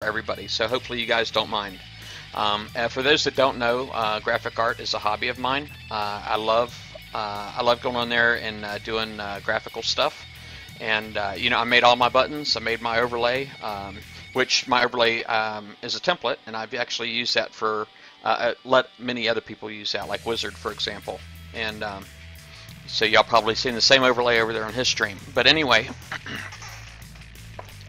everybody. So hopefully you guys don't mind. For those that don't know, graphic art is a hobby of mine. I love going on there and doing graphical stuff. And I made all my buttons. I made my overlay, which my overlay is a template, and I've actually used that for let many other people use that, like Wizard, for example. And so y'all probably seen the same overlay over there on his stream. But anyway.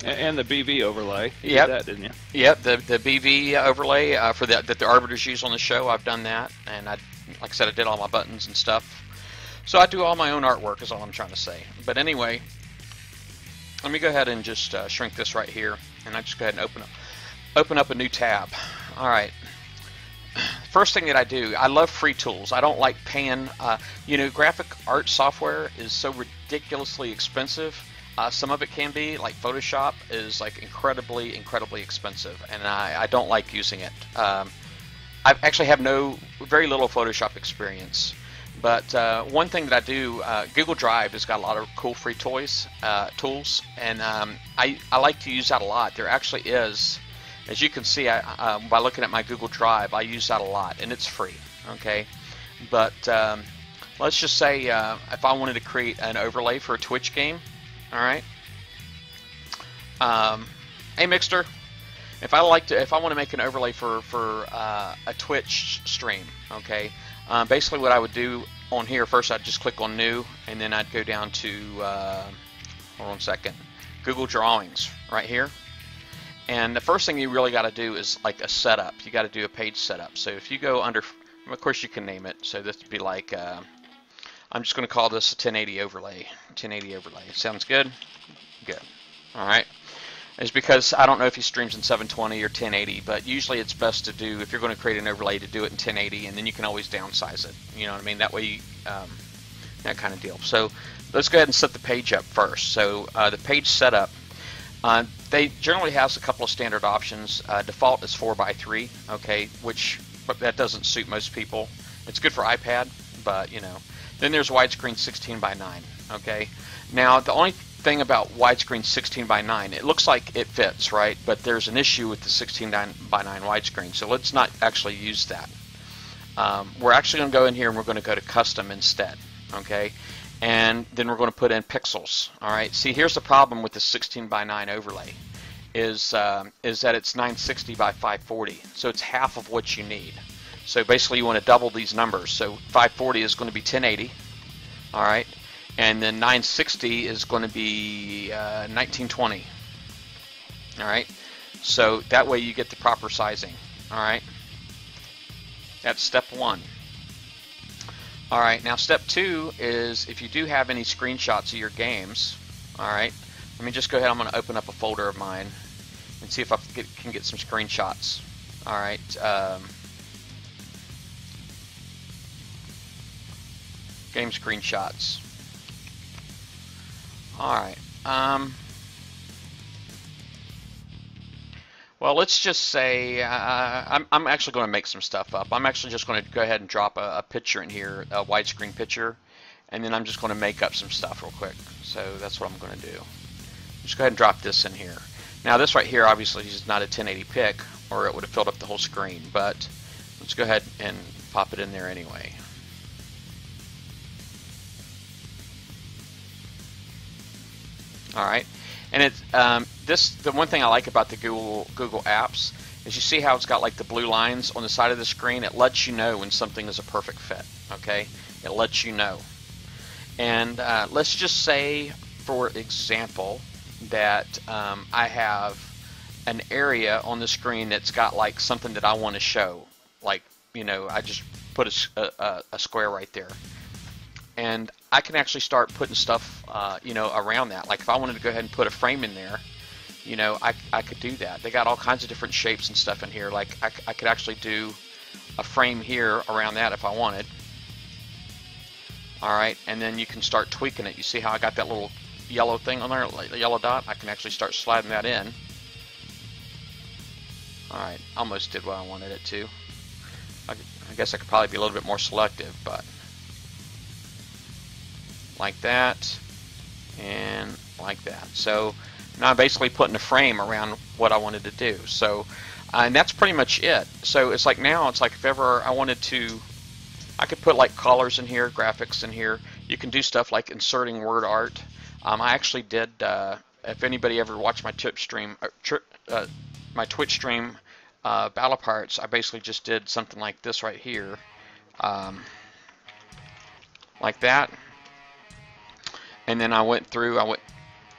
And the BV overlay. You Yep. did that, didn't you? Yep, the BV overlay for that the arbiters use on the show. I've done that, and like I said, I did all my buttons and stuff. So I do all my own artwork, is all I'm trying to say. But anyway, let me go ahead and just shrink this right here, and I just go ahead and open up a new tab. All right. First thing that I do, I love free tools. I don't like paying. Graphic art software is so ridiculously expensive. Some of it can be, like Photoshop is like incredibly expensive, and I don't like using it. I actually have very little Photoshop experience, but one thing that I do, Google Drive has got a lot of cool free tools, and I like to use that a lot. There actually is, as you can see, by looking at my Google Drive, I use that a lot, and it's free. Okay, but let's just say if I wanted to create an overlay for a Twitch game. All right. Hey, Mixter. If I want to make an overlay for a Twitch stream, okay. Basically, what I would do on here first, I'd just click on New, and then I'd go down to hold on a second, Google Drawings right here. And the first thing you really got to do is like a setup. You got to do a page setup. So if you go under, of course you can name it. So this would be like. I'm just going to call this a 1080 overlay. 1080 overlay. Sounds good? Good. All right. It's because I don't know if he streams in 720 or 1080, but usually it's best to do, if you're going to create an overlay, to do it in 1080, and then you can always downsize it. You know what I mean? That way, that kind of deal. So let's go ahead and set the page up first. So the page setup, they generally has a couple of standard options. Default is 4:3, okay, but that doesn't suit most people. It's good for iPad, but Then there's widescreen 16:9. Okay. Now the only thing about widescreen 16:9, it looks like it fits, right? But there's an issue with the 16:9 widescreen. So let's not actually use that. We're actually going to go in here and we're going to go to custom instead. Okay. And then we're going to put in pixels. All right. See, here's the problem with the 16:9 overlay, is that it's 960 by 540. So it's half of what you need. So basically you want to double these numbers. So 540 is going to be 1080, all right, and then 960 is going to be 1920, all right. So that way you get the proper sizing, all right. That's step one. All right, now step two is if you do have any screenshots of your games, all right, let me just go ahead. I'm going to open up a folder of mine and see if I can get some screenshots, all right. Game screenshots. Alright. Well, let's just say I'm actually going to make some stuff up. I'm actually just going to go ahead and drop a picture in here, a widescreen picture, and then I'm just going to make up some stuff real quick. So that's what I'm going to do. Just go ahead and drop this in here. Now this right here obviously is not a 1080 pic, or it would have filled up the whole screen, but let's go ahead and pop it in there anyway. All right, and it's the one thing I like about the Google Apps is you see how it's got like the blue lines on the side of the screen. It lets you know when something is a perfect fit. Okay, it lets you know. And let's just say, for example, that I have an area on the screen that's got like something that I want to show. Like I just put a square right there. And I can actually start putting stuff, around that. Like if I wanted to go ahead and put a frame in there, I could do that. They got all kinds of different shapes and stuff in here. Like I could actually do a frame here around that if I wanted. All right, and then you can start tweaking it. You see how I got that little yellow thing on there, like the yellow dot? I can actually start sliding that in. All right, almost did what I wanted it to. I guess I could probably be a little bit more selective, but like that and like that. So now I'm basically putting a frame around what I wanted to do. So, and that's pretty much it. So it's like now, it's like if ever I wanted to, I could put like colors in here, graphics in here. You can do stuff like inserting word art. I actually did, if anybody ever watched my Twitch stream, Battle Pirates, I basically just did something like this right here. Like that. And then I went through,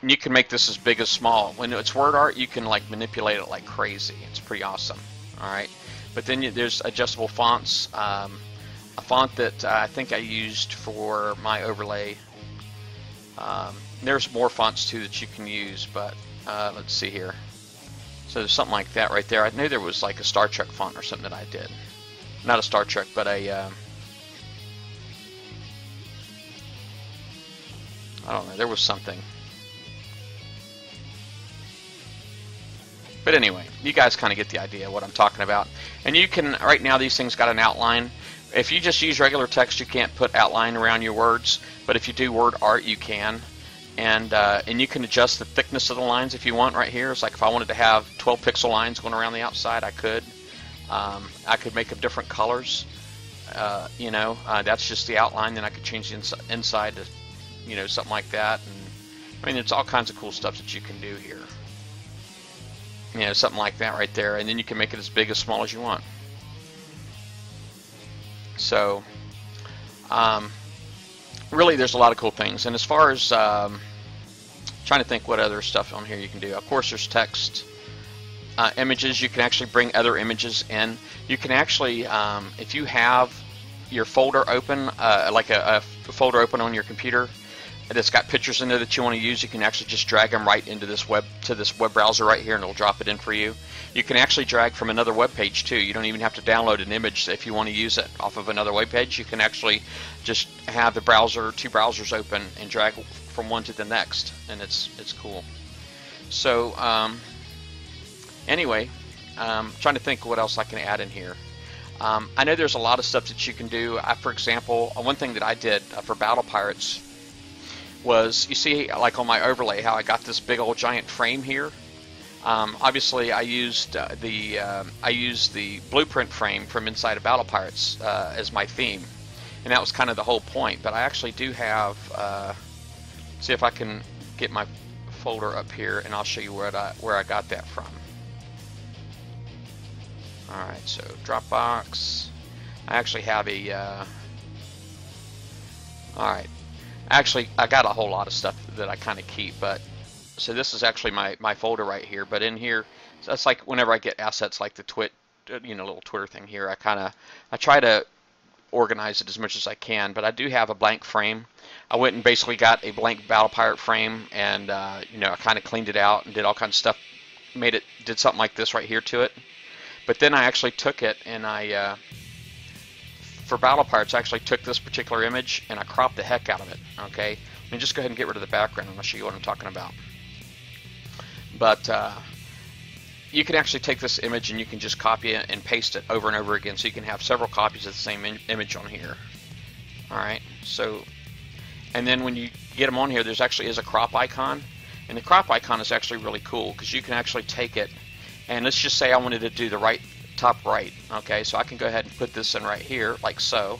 you can make this as big as small. When it's word art, you can like manipulate it like crazy. It's pretty awesome. Alright. But then there's adjustable fonts. A font that I think I used for my overlay. There's more fonts too that you can use, but let's see here. So there's something like that right there. I knew there was like a Star Trek font or something that I did. Not a Star Trek, but a I don't know, there was something. But anyway, you guys kind of get the idea of what I'm talking about. And you can, right now these things got an outline. If you just use regular text, you can't put outline around your words, but if you do word art, you can. And you can adjust the thickness of the lines if you want right here. It's like if I wanted to have 12 pixel lines going around the outside, I could. I could make them different colors. That's just the outline. Then I could change the inside to, something like that. And I mean, there's all kinds of cool stuff that you can do here. Something like that right there. And then you can make it as big as small as you want. So, really, there's a lot of cool things. And as far as trying to think what other stuff on here you can do. Of course, there's text, images. You can actually bring other images in. You can actually, if you have your folder open, like a folder open on your computer that's got pictures in there that you want to use, you can actually just drag them right into this web browser right here, and it'll drop it in for you. You can actually drag from another web page too. You don't even have to download an image if you want to use it off of another web page. You can actually just have the browser, two browsers open, and drag from one to the next, and it's cool. So anyway, trying to think what else I can add in here. I know there's a lot of stuff that you can do. For example, one thing that I did for Battle Pirates was, you see like on my overlay how I got this big old giant frame here. Obviously I used the blueprint frame from inside of Battle Pirates as my theme, and that was kind of the whole point. But I actually do have, see if I can get my folder up here, and I'll show you where I got that from. Alright, so Dropbox. I actually have a alright, actually I got a whole lot of stuff that I kind of keep, but so this is actually my folder right here. But in here, so that's like whenever I get assets like the little Twitter thing here, I try to organize it as much as I can. But I do have a blank frame. I went and basically got a blank Battle Pirate frame, and I kind of cleaned it out and did all kinds of stuff, did something like this right here to it. But then I actually took it and for Battle Pirates, I actually took this particular image and I cropped the heck out of it. Okay, let me just go ahead and get rid of the background and I'll show you what I'm talking about. But you can actually take this image and you can just copy it and paste it over and over again, so you can have several copies of the same image on here. Alright, so, and then when you get them on here, there's actually is a crop icon, and the crop icon is actually really cool because you can actually take it, and let's just say I wanted to do the top right. Okay, so I can go ahead and put this in right here like so,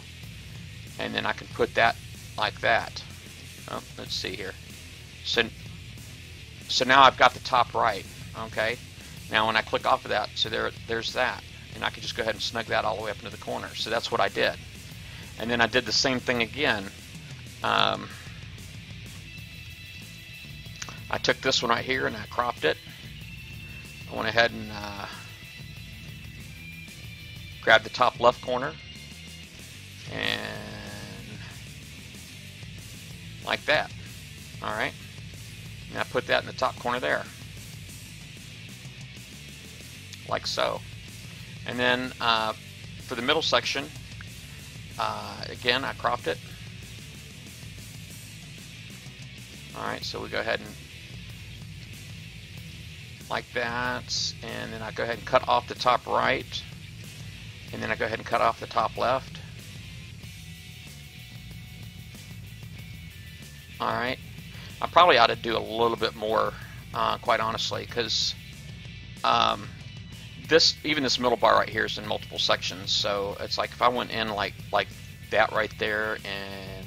and then I can put that like that. Oh, let's see here. So now I've got the top right. Okay, now when I click off of that, so there's that, and I can just go ahead and snug that all the way up into the corner. So that's what I did. And then I did the same thing again. I took this one right here and I cropped it. I went ahead and grabbed the top left corner and like that. Alright, and I put that in the top corner there, like so. And then for the middle section, again, I cropped it. Alright, so we go ahead and like that, and then I go ahead and cut off the top right, and then I go ahead and cut off the top left. Alright, I probably ought to do a little bit more, quite honestly, because even this middle bar right here is in multiple sections. So it's like if I went in like that right there and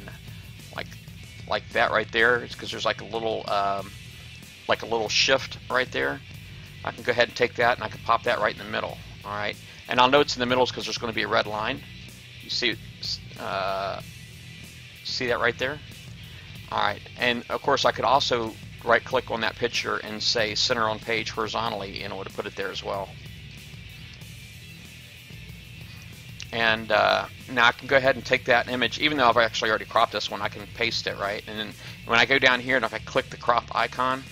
like that right there, it's because there's like a little shift right there. I can go ahead and take that and I can pop that right in the middle. All right, and I'll know it's in the middle because there's going to be a red line. You see that right there? All right, and of course I could also right click on that picture and say center on page horizontally, and it would put it there as well. And now I can go ahead and take that image, even though I've actually already cropped this one, I can paste it, right? And then when I go down here and if I click the crop icon,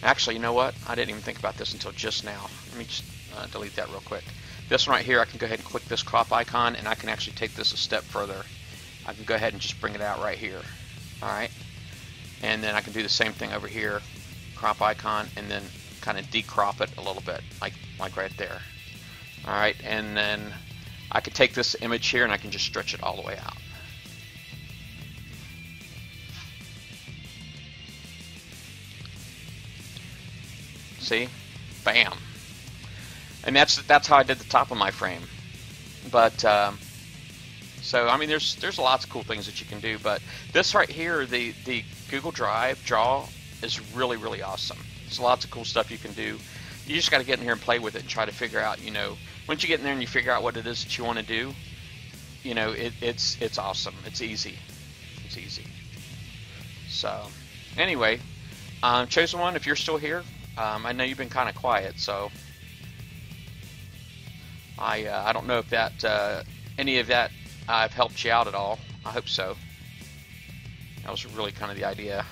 actually, you know what? I didn't even think about this until just now. Let me just delete that real quick. This one right here, I can go ahead and click this crop icon, and I can actually take this a step further. I can go ahead and just bring it out right here. All right, and then I can do the same thing over here, crop icon, and then kind of decrop it a little bit, like right there. All right, and then I could take this image here and I can just stretch it all the way out. See, bam, and that's how I did the top of my frame. But so I mean, there's lots of cool things that you can do, but this right here, the Google Drive Draw, is really awesome. There's lots of cool stuff you can do. You just got to get in here and play with it and try to figure out, you know, once you get in there and you figure out what it is that you want to do, you know, it's awesome. It's easy. It's easy. So anyway, Chosen One, if you're still here, I know you've been kind of quiet, so I don't know if that any of that I've helped you out at all. I hope so. That was really kind of the idea.